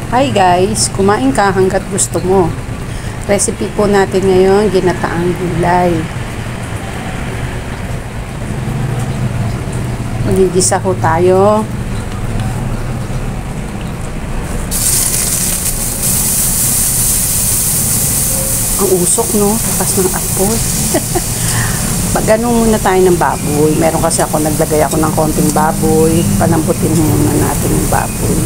Hi guys, kumain ka hanggat gusto mo. Recipe po natin ngayon, ginataang gulay. Magigisa ho tayo. Ang usok, no? Takas ng apoy. Pag-ano muna tayo ng baboy. Meron kasi ako, naglagay ako ng konting baboy. Palambutin muna natin yung baboy.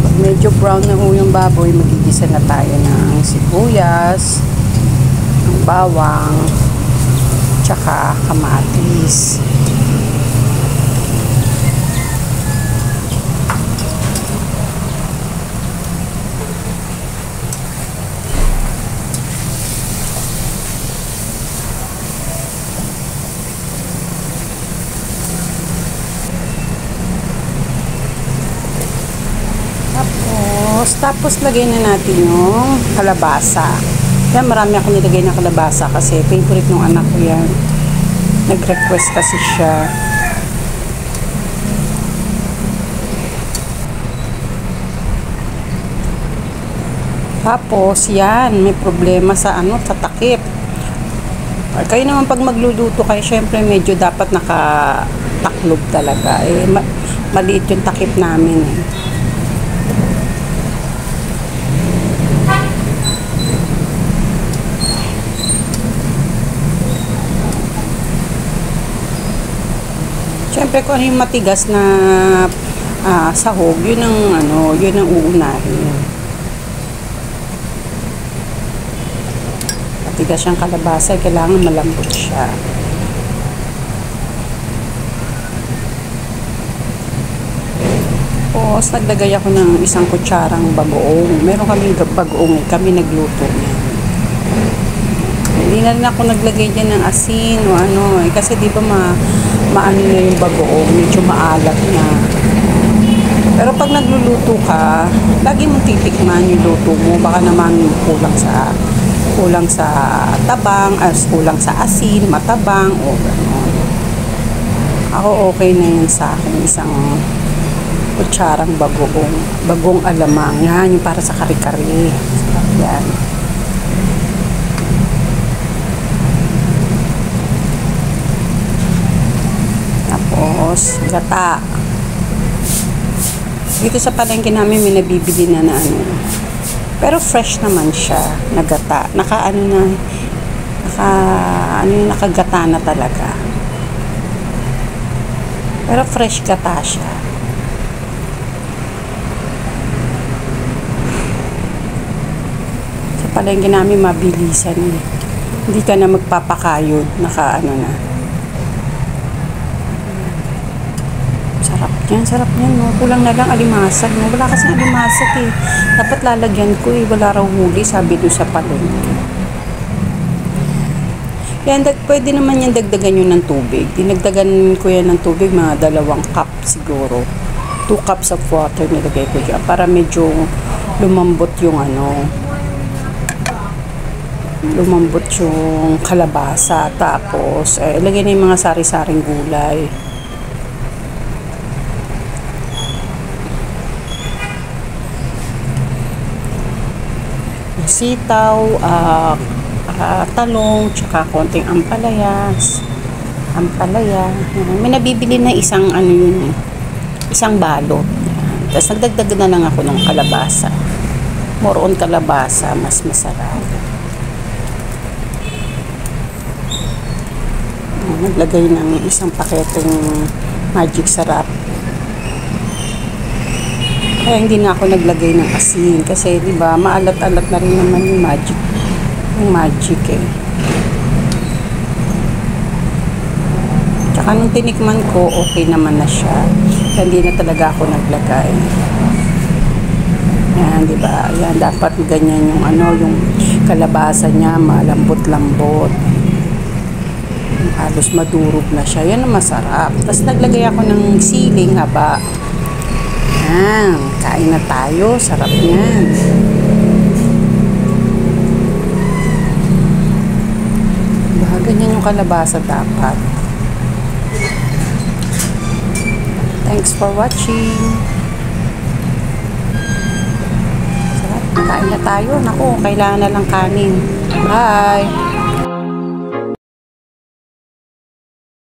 Pag medyo brown na ho yung baboy, magigisa na tayo ng sibuyas, ng bawang, tsaka kamatis. Tapos lagay na natin yung kalabasa. Yan, marami ako nilagay ng kalabasa kasi favorite ng anak ko yan. Nag-request kasi siya. Tapos yan, may problema sa sa takip. Kayo naman pag magluluto kayo, syempre medyo dapat nakataklob talaga. Maliit yung takip namin eh. Siyempre kung ano yung matigas na sahog, yun ang uunahin. Matigas siyang kalabasa, kailangan malambot siya. Tapos naglagay ako ng isang kutsarang bagoong. Meron kami bagoong, kami nagluto niya. Hindi na rin ako naglagay dyan ng asin o kasi di ba maano na yung bagoong, medyo maalat na. Pero pag nagluluto ka, lagi mong titikman yung luto mo. Baka naman kulang sa tabang, kulang sa asin, matabang, o gano'n. Ako okay na yun sa akin, isang kutsarang bagong alamang. Yan, yung para sa kare-kare. Yan. Tapos, gata. Dito sa palengke namin may nabibili na pero fresh naman siya na gata. Nakagata na talaga. Pero fresh gata siya. Sa palengke namin mabilisan eh. Hindi ka na magpapakayod. Na. Sarap yan, no? Kulang na lang alimasag, no? Wala kasi alimasag eh. Dapat lalagyan ko eh. Wala raw huli, sabi doon sa palengke. Yan, pwede naman yan dagdagan yun ng tubig. Dinagdagan ko yan ng tubig, mga 2 cup siguro. 2 cups of water nilagay ko dyan para medyo lumambot yung lumambot yung kalabasa. Tapos, ilagay na yung mga sari-saring gulay. Sitaw, talong, tsaka konting ampalaya. May nabibili na isang isang balot. Yan. Tapos nagdagdag na lang ako ng kalabasa. More on kalabasa, mas masarap. Naglagay ng isang paketeng Magic Sarap. Kaya hindi na ako naglagay ng asin kasi di ba maalat-alat na rin naman yung magic eh. Tsaka nung tinikman ko, okay naman na siya. Kaya hindi na talaga ako naglagay. Yan, di ba? Yan, dapat ganyan yung yung kalabasa niya, malambot-lambot. Halos madurog na siya. Yan ang masarap. Tapos naglagay ako ng siling haba. Yan, kain na tayo. Sarap yan. Ganyan yung kalabasa dapat. for watching. Sarap, kain na tayo. Naku, kailangan na lang kanin. Bye!